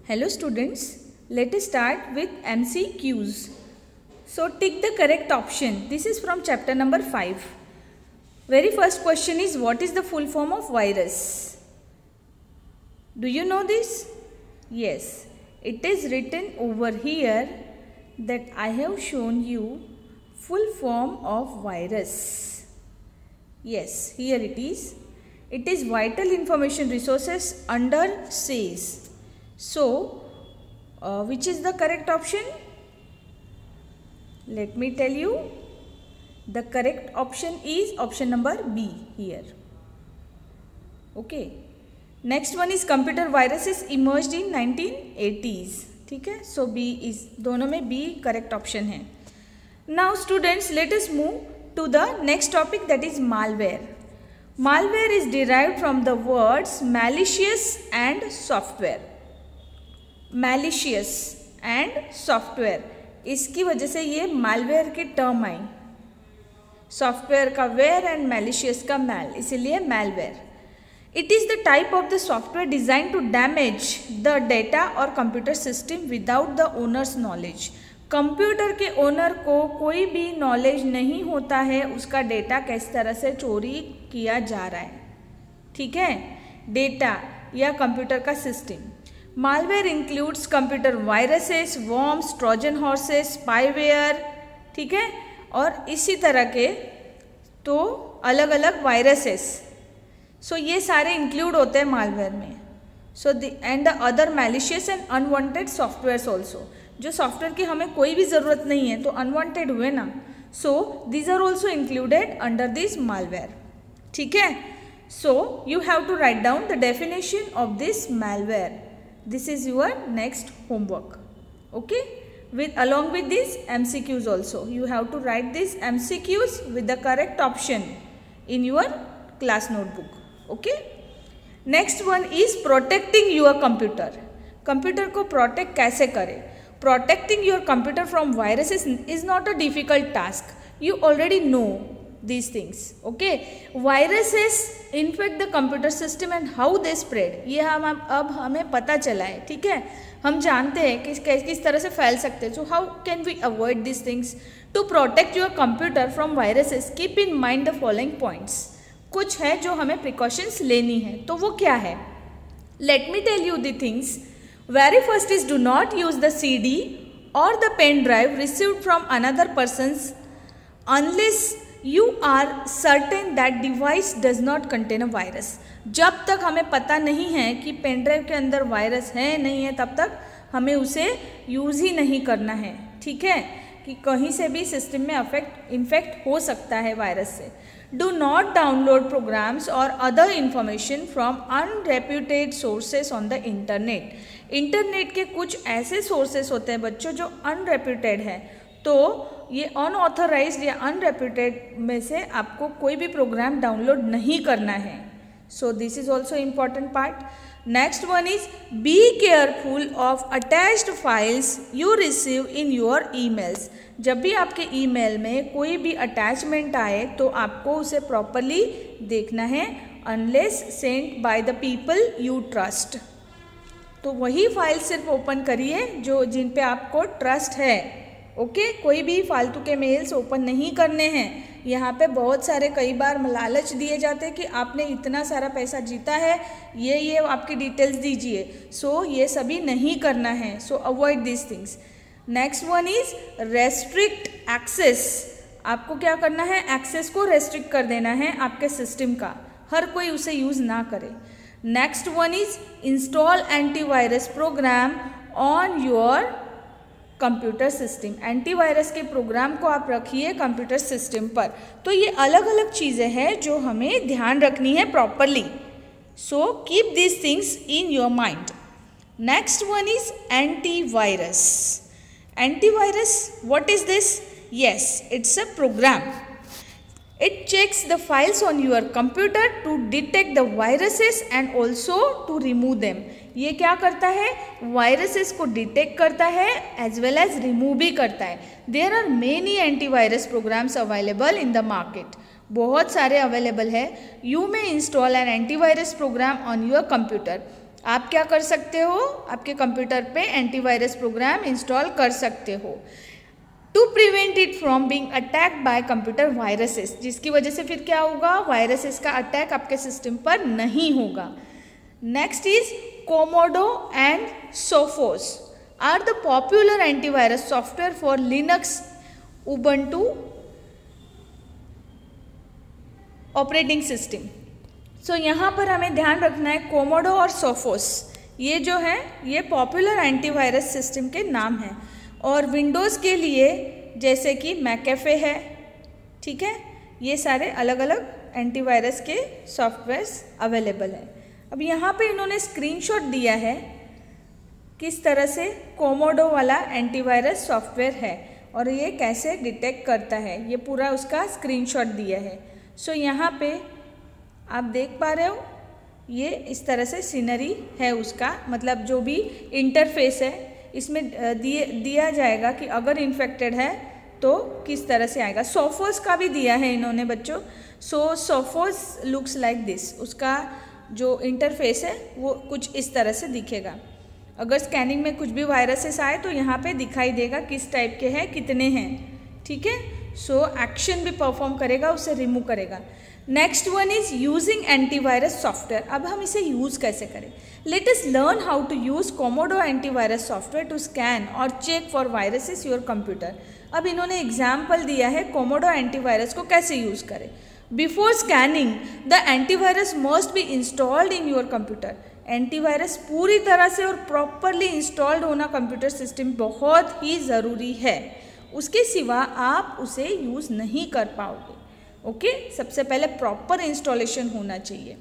Hello students, let us start with MCQs. So tick the correct option. This is from chapter number 5. Very first question is, what is the full form of virus? Do you know this? Yes, it is written over here that I have shown you full form of virus. Yes, here it is. It is vital information resources under SAYS. So, which is the correct option? Let me tell you. The correct option is option number B here. Okay. Next one is computer viruses emerged in 1980s. ठीक है. So B is दोनों में B correct option है. Now students, let us move to the next topic, that is malware. Malware is derived from the words malicious and software. Malicious and software, इसकी वजह से ये malware की term आई. Software का where and malicious का मैल, इसीलिए malware. It is the type of the software designed to damage the data or computer system without the owner's knowledge. Computer के owner को कोई भी नॉलेज नहीं होता है उसका डेटा किस तरह से चोरी किया जा रहा है. ठीक है, डेटा या कंप्यूटर का system. Malware includes computer viruses, worms, Trojan horses, spyware. ठीक है, और इसी तरह के तो अलग अलग वायरसेस. सो ये सारे इंक्लूड होते हैं मालवेयर में. So and the other malicious and unwanted softwares also. जो सॉफ्टवेयर की हमें कोई भी ज़रूरत नहीं है तो अनवांटेड हुए ना. So these are also included under this malware. ठीक है, so you have to write down the definition of this malware. This is your next homework. Okay, along with this MCQs also, you have to write these MCQs with the correct option in your class notebook. Okay, next one is protecting your computer. Computer को protect कैसे करें? Protecting your computer from viruses is not a difficult task. You already know these things. Okay, viruses infect the computer system and how they spread. ये अब हमें पता चला है. ठीक है, हम जानते हैं कि किस तरह से फैल सकते हैं. So how can we avoid these things? To protect your computer from viruses, keep in mind the following points. कुछ है जो हमें precautions लेनी है, तो वो क्या है? Let me tell you the things. Very first is, do not use the CD or the pen drive received from another person's unless you are certain that device does not contain a virus. जब तक हमें पता नहीं है कि pen drive के अंदर virus है नहीं है तब तक हमें उसे यूज़ ही नहीं करना है. ठीक है, कि कहीं से भी सिस्टम में इन्फेक्ट हो सकता है वायरस से. डू नॉट डाउनलोड प्रोग्राम्स और other information from unreputed sources on the internet. Internet के कुछ ऐसे सोर्सेस होते हैं बच्चों जो अनरेप्यूटेड है, तो ये अनऑथराइज्ड या अनरेप्यूटेड में से आपको कोई भी प्रोग्राम डाउनलोड नहीं करना है. So this is also important part. Next one is, be careful of attached files you receive in your emails. जब भी आपके ईमेल में कोई भी अटैचमेंट आए तो आपको उसे प्रॉपरली देखना है. Unless sent by the people you trust. तो वही फाइल सिर्फ ओपन करिए जिन पे आपको ट्रस्ट है. ओके, कोई भी फालतू के मेल्स ओपन नहीं करने हैं. यहाँ पे बहुत सारे कई बार लालच दिए जाते हैं कि आपने इतना सारा पैसा जीता है, ये आपकी डिटेल्स दीजिए. सो ये सभी नहीं करना है. So avoid this things. Next one is restrict access. आपको क्या करना है? एक्सेस को रेस्ट्रिक्ट कर देना है आपके सिस्टम का. हर कोई उसे यूज़ ना करे. Next one is install antivirus program on your computer system. Antivirus के प्रोग्राम को आप रखिए कंप्यूटर सिस्टम पर. तो ये अलग अलग चीज़ें हैं जो हमें ध्यान रखनी है properly. So keep this things in your mind. Next one is antivirus. Antivirus, what is this? Yes, it's a program. It checks the files on your computer to detect the viruses and also to remove them. ये क्या करता है? Viruses को detect करता है as well as remove भी करता है. There are many antivirus programs available in the market. बहुत सारे अवेलेबल है. You may install an antivirus program on your computer. आप क्या कर सकते हो, आपके कंप्यूटर पे एंटीवायरस प्रोग्राम इंस्टॉल कर सकते हो to prevent it from being attacked by computer viruses, जिसकी वजह से फिर क्या होगा, वायरसेस का अटैक आपके सिस्टम पर नहीं होगा। Next is Comodo and Sophos are the popular antivirus software for Linux Ubuntu operating system. So यहाँ पर हमें ध्यान रखना है कोमोडो और सोफोस, ये जो है ये पॉपुलर एंटीवायरस सिस्टम के नाम हैं, और विंडोज़ के लिए जैसे कि मैकेफे है, ठीक है, ये सारे अलग अलग एंटीवायरस के सॉफ्टवेयर्स अवेलेबल है। अब यहाँ पे इन्होंने स्क्रीनशॉट दिया है किस तरह से कोमोडो वाला एंटीवायरस सॉफ्टवेयर है और ये कैसे डिटेक्ट करता है, ये पूरा उसका स्क्रीनशॉट दिया है। सो यहाँ पे आप देख पा रहे हो, ये इस तरह से सीनरी है उसका, मतलब जो भी इंटरफेस है इसमें दिया जाएगा कि अगर इन्फेक्टेड है तो किस तरह से आएगा। सोफोस का भी दिया है इन्होंने बच्चों। सो सोफोस लुक्स लाइक दिस, उसका जो इंटरफेस है वो कुछ इस तरह से दिखेगा। अगर स्कैनिंग में कुछ भी वायरसेस आए तो यहाँ पे दिखाई देगा किस टाइप के हैं, कितने हैं, ठीक है। सो एक्शन भी परफॉर्म करेगा, उसे रिमूव करेगा। Next one is using antivirus software. अब हम इसे यूज़ कैसे करें, let us learn how to use Comodo antivirus software to scan और check for viruses your computer. अब इन्होंने एग्जाम्पल दिया है कोमोडो एंटीवायरस को कैसे यूज़ करें। Before scanning the antivirus must be installed in your computer. Antivirus पूरी तरह से और प्रॉपरली इंस्टॉल्ड होना कंप्यूटर सिस्टम बहुत ही ज़रूरी है, उसके सिवा आप उसे यूज़ नहीं कर पाओगे। ओके, सबसे पहले प्रॉपर इंस्टॉलेशन होना चाहिए।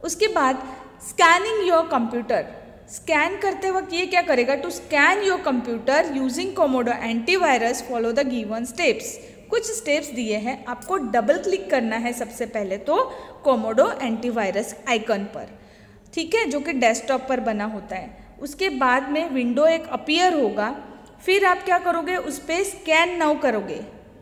उसके बाद स्कैनिंग योर कंप्यूटर, स्कैन करते वक्त ये क्या करेगा, to scan your computer using Comodo antivirus follow the given steps. कुछ स्टेप्स दिए हैं, आपको डबल क्लिक करना है सबसे पहले तो कोमोडो एंटीवायरस आइकन पर, ठीक है, जो कि डेस्कटॉप पर बना होता है। उसके बाद में विंडो एक अपीयर होगा, फिर आप क्या करोगे, उस पर स्कैन नाउ करोगे।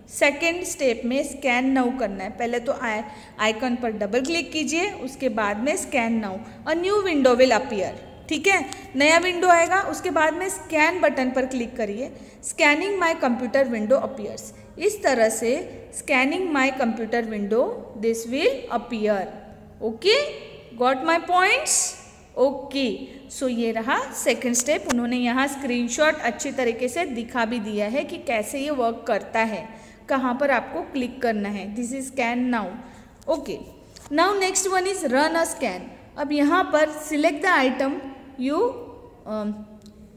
सेकेंड स्टेप में स्कैन नाउ करना है, पहले तो आइकन पर डबल क्लिक कीजिए, उसके बाद में scan now, a new window will appear, ठीक है, नया विंडो आएगा। उसके बाद में स्कैन बटन पर क्लिक करिए, scanning my computer window appears. इस तरह से scanning my computer window this will appear. Okay, got my points? Okay, so ये रहा सेकंड स्टेप। उन्होंने यहाँ स्क्रीनशॉट अच्छी तरीके से दिखा भी दिया है कि कैसे ये वर्क करता है, कहाँ पर आपको क्लिक करना है। This is scan now. Okay, now next one is run a scan. अब यहाँ पर select the item you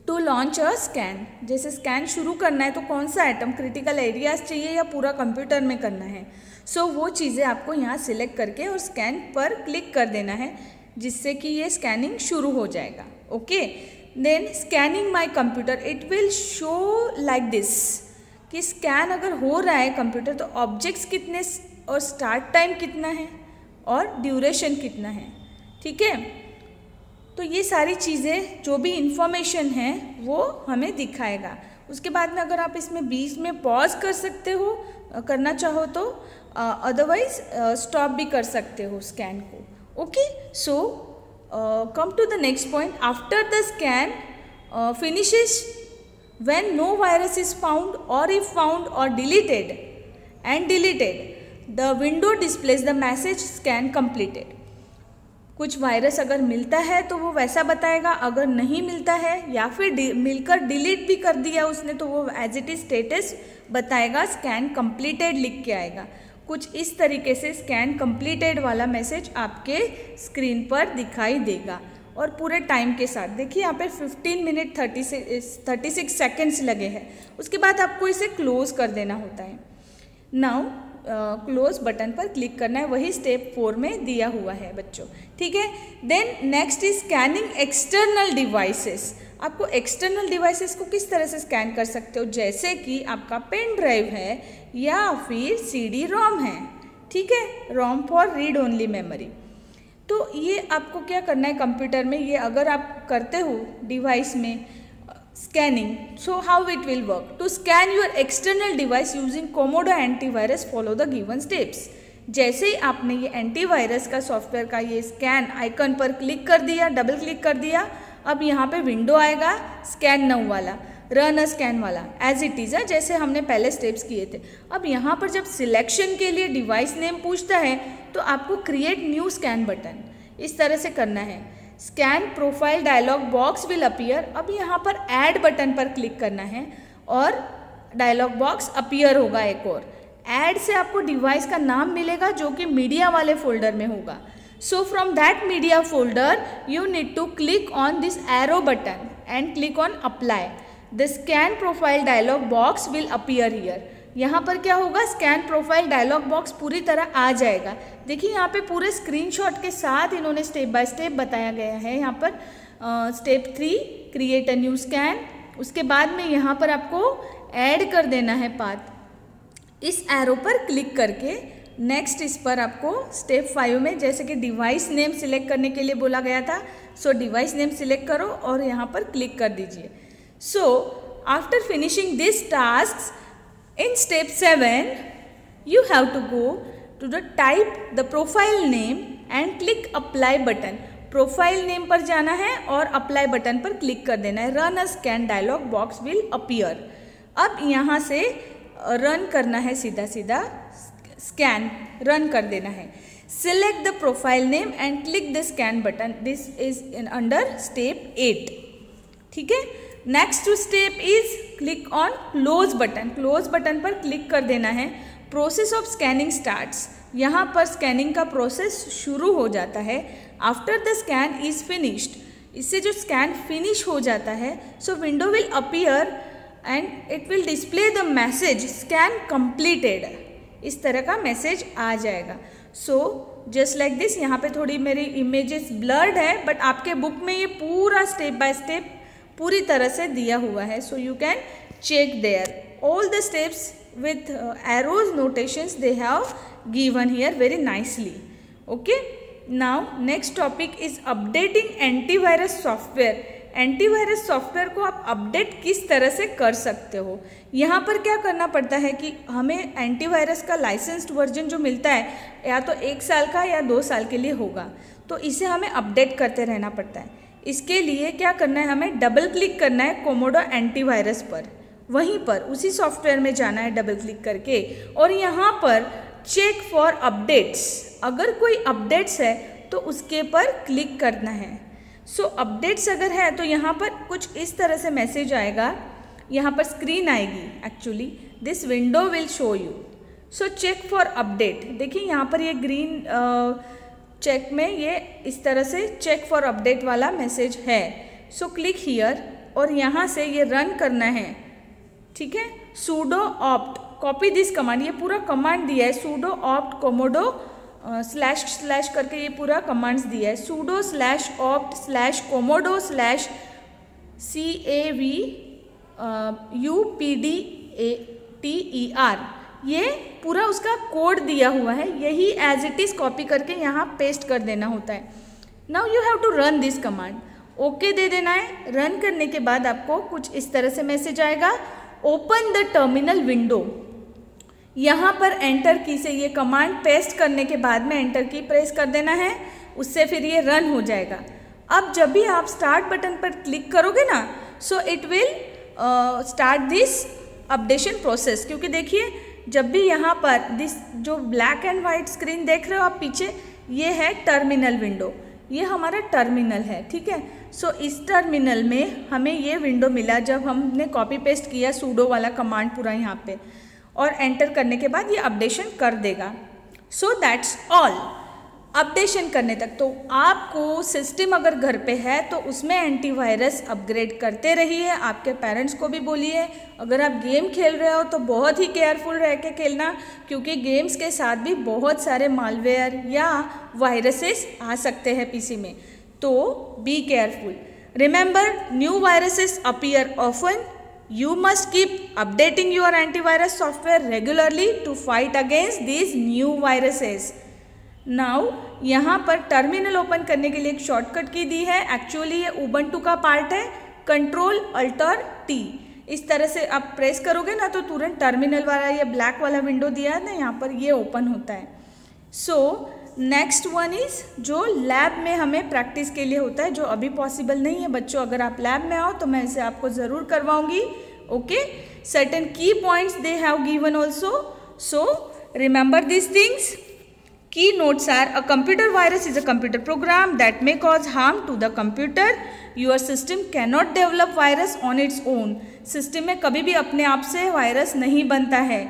to launch a scan. जैसे स्कैन शुरू करना है तो कौन सा आइटम, क्रिटिकल एरियाज चाहिए या पूरा कंप्यूटर में करना है। सो वो चीज़ें आपको यहाँ सिलेक्ट करके और स्कैन पर क्लिक कर देना है, जिससे कि ये स्कैनिंग शुरू हो जाएगा। Okay, then scanning my computer, it will show like this कि स्कैन अगर हो रहा है कंप्यूटर तो ऑब्जेक्ट्स कितने और स्टार्ट टाइम कितना है और ड्यूरेशन कितना है, ठीक है। तो ये सारी चीज़ें जो भी इंफॉर्मेशन है वो हमें दिखाएगा। उसके बाद में अगर आप इसमें बीच में पॉज कर सकते हो, करना चाहो तो, अदरवाइज स्टॉप भी कर सकते हो स्कैन को। Okay, so come to the next point. After the scan finishes when no virus is found, or if found or deleted, the window displays the message scan completed। कुछ virus अगर मिलता है तो वो वैसा बताएगा, अगर नहीं मिलता है या फिर मिलकर डिलीट भी कर दिया उसने तो वो एज इट इज स्टेटस बताएगा, स्कैन कंप्लीटेड लिख के आएगा। कुछ इस तरीके से स्कैन कंप्लीटेड वाला मैसेज आपके स्क्रीन पर दिखाई देगा और पूरे टाइम के साथ। देखिए यहाँ पे 15 मिनट 36 सेकेंड्स लगे हैं। उसके बाद आपको इसे क्लोज कर देना होता है। नाउ क्लोज बटन पर क्लिक करना है, वही स्टेप 4 में दिया हुआ है बच्चों, ठीक है। Then next is scanning external devices. आपको एक्सटर्नल डिवाइसेस को किस तरह से स्कैन कर सकते हो, जैसे कि आपका पेन ड्राइव है या फिर CD रोम है, ठीक है, रोम फॉर रीड ओनली मेमोरी। तो ये आपको क्या करना है कंप्यूटर में, ये अगर आप करते हो डिवाइस में scanning, so how it will work, to scan your external device using Comodo antivirus follow the given steps. जैसे ही आपने ये एंटीवायरस का सॉफ्टवेयर का ये स्कैन आइकन पर क्लिक कर दिया, डबल क्लिक कर दिया, अब यहाँ पे विंडो आएगा स्कैन नाउ वाला, रन अ स्कैन वाला, एज इट इज़ है जैसे हमने पहले स्टेप्स किए थे। अब यहाँ पर जब सिलेक्शन के लिए डिवाइस नेम पूछता है तो आपको क्रिएट न्यू स्कैन बटन इस तरह से करना है। Scan profile dialog box will appear. अब यहाँ पर ऐड बटन पर क्लिक करना है और डायलॉग बॉक्स अपीयर होगा एक और। ऐड से आपको डिवाइस का नाम मिलेगा जो कि मीडिया वाले फोल्डर में होगा। So from that media folder you need to click on this arrow button and click on apply. The scan profile dialog box will appear here. यहाँ पर क्या होगा, स्कैन प्रोफाइल डायलॉग बॉक्स पूरी तरह आ जाएगा। देखिए यहाँ पे पूरे स्क्रीनशॉट के साथ इन्होंने स्टेप बाय स्टेप बताया गया है। यहाँ पर step 3 create a new scan, उसके बाद में यहाँ पर आपको ऐड कर देना है पाथ। इस एरो पर क्लिक करके नेक्स्ट इस पर आपको स्टेप 5 में जैसे कि डिवाइस नेम सिलेक्ट करने के लिए बोला गया था, सो डिवाइस नेम सिलेक्ट करो और यहाँ पर क्लिक कर दीजिए। So after finishing this task in step 7 you have to go to the type the profile name and click apply button। Profile name पर जाना है और अप्लाई बटन पर क्लिक कर देना है। Run a scan dialog box will appear. अब यहाँ से रन करना है, सीधा सीधा स्कैन रन कर देना है। Select the profile name and click the scan button. This is in under step 8। ठीक है, next step is click on close button. Close button पर क्लिक कर देना है। Process of scanning starts. यहाँ पर स्कैनिंग का प्रोसेस शुरू हो जाता है। After the scan is finished, इससे जो स्कैन फिनिश हो जाता है, so window will appear and it will display the message scan completed. इस तरह का मैसेज आ जाएगा। So just like this. यहाँ पे थोड़ी मेरी इमेजेस ब्लर्ड है, बट आपके बुक में ये पूरा स्टेप बाय स्टेप पूरी तरह से दिया हुआ है। So you can check there all the steps with arrows notations they have given here very nicely. Okay, now next topic is updating antivirus software। Antivirus software को आप अपडेट किस तरह से कर सकते हो। यहाँ पर क्या करना पड़ता है कि हमें एंटीवायरस का लाइसेंस्ड वर्जन जो मिलता है या तो 1 साल का या 2 साल के लिए होगा, तो इसे हमें अपडेट करते रहना पड़ता है। इसके लिए क्या करना है, हमें डबल क्लिक करना है कोमोडो एंटीवायरस पर। वहीं पर उसी सॉफ्टवेयर में जाना है डबल क्लिक करके और यहाँ पर चेक फॉर अपडेट्स, अगर कोई अपडेट्स है तो उसके पर क्लिक करना है। सो अपडेट्स अगर है तो यहाँ पर कुछ इस तरह से मैसेज आएगा, यहाँ पर स्क्रीन आएगी actually, this window will show you. So check for update, देखिए यहाँ पर ये ग्रीन चेक में ये इस तरह से चेक फॉर अपडेट वाला मैसेज है। सो क्लिक हियर और यहाँ से ये रन करना है। ठीक है, sudo opt copy this command, ये पूरा कमांड दिया है sudo opt कोमोडो / करके ये पूरा कमांड्स दिया है। sudo /opt /komodo /CAVUPDATER, ये पूरा उसका कोड दिया हुआ है। यही एज इट इज़ कॉपी करके यहाँ पेस्ट कर देना होता है। Now you have to run this command, okay दे देना है। रन करने के बाद आपको कुछ इस तरह से मैसेज आएगा, ओपन द टर्मिनल विंडो। यहाँ पर एंटर की से ये कमांड पेस्ट करने के बाद में एंटर की प्रेस कर देना है, उससे फिर ये रन हो जाएगा। अब जब भी आप स्टार्ट बटन पर क्लिक करोगे ना, so it will start this updation process. क्योंकि देखिए जब भी यहाँ पर दिस जो ब्लैक एंड वाइट स्क्रीन देख रहे हो आप पीछे, ये है टर्मिनल विंडो, ये हमारा टर्मिनल है। ठीक है, सो इस टर्मिनल में हमें ये विंडो मिला जब हमने कॉपी पेस्ट किया सूडो वाला कमांड पूरा यहाँ पे, और एंटर करने के बाद ये अपडेशन कर देगा। So that's all. अपडेशन करने तक तो आपको सिस्टम अगर घर पे है तो उसमें एंटीवायरस अपग्रेड करते रहिए। आपके पेरेंट्स को भी बोलिए। अगर आप गेम खेल रहे हो तो बहुत ही केयरफुल रह के खेलना, क्योंकि गेम्स के साथ भी बहुत सारे मालवेयर या वायरसेस आ सकते हैं पीसी में, तो be careful. Remember, new viruses appear often. You must keep updating your antivirus software regularly to fight against these new viruses. Now यहाँ पर टर्मिनल ओपन करने के लिए एक शॉर्टकट की दी है। एक्चुअली ये उबंटू का पार्ट है, Ctrl+Alt+T। इस तरह से आप प्रेस करोगे ना तो तुरंत टर्मिनल वाला ये ब्लैक वाला विंडो दिया है ना यहाँ पर, ये ओपन होता है। सो नेक्स्ट वन इज जो लैब में हमें प्रैक्टिस के लिए होता है, जो अभी पॉसिबल नहीं है बच्चों, अगर आप लैब में आओ तो मैं इसे आपको ज़रूर करवाऊंगी. ओके, सर्टेन की points they have given also. So remember this things. Key notes are: a computer virus is a computer program that may cause harm to the computer. Your system cannot develop virus on its own. System में कभी भी अपने आप से virus नहीं बनता है.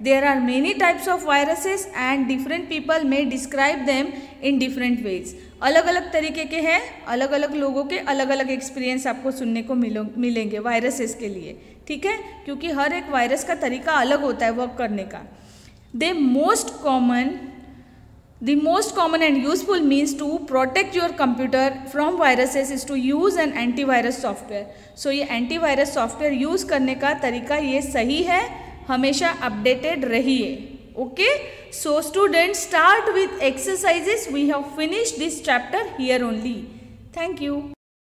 There are many types of viruses and different people may describe them in different ways. अलग अलग तरीके के हैं, अलग अलग लोगों के अलग अलग एक्सपीरियंस आपको सुनने को मिलेंगे वायरसेस के लिए. ठीक है, क्योंकि हर एक वायरस का तरीका अलग होता है वर्क करने का. The most common and useful means to protect your computer from viruses is to use an antivirus software. So ये antivirus software use करने का तरीका ये सही है, हमेशा updated रहिए. Okay, so students start with exercises. We have finished this chapter here only. Thank you.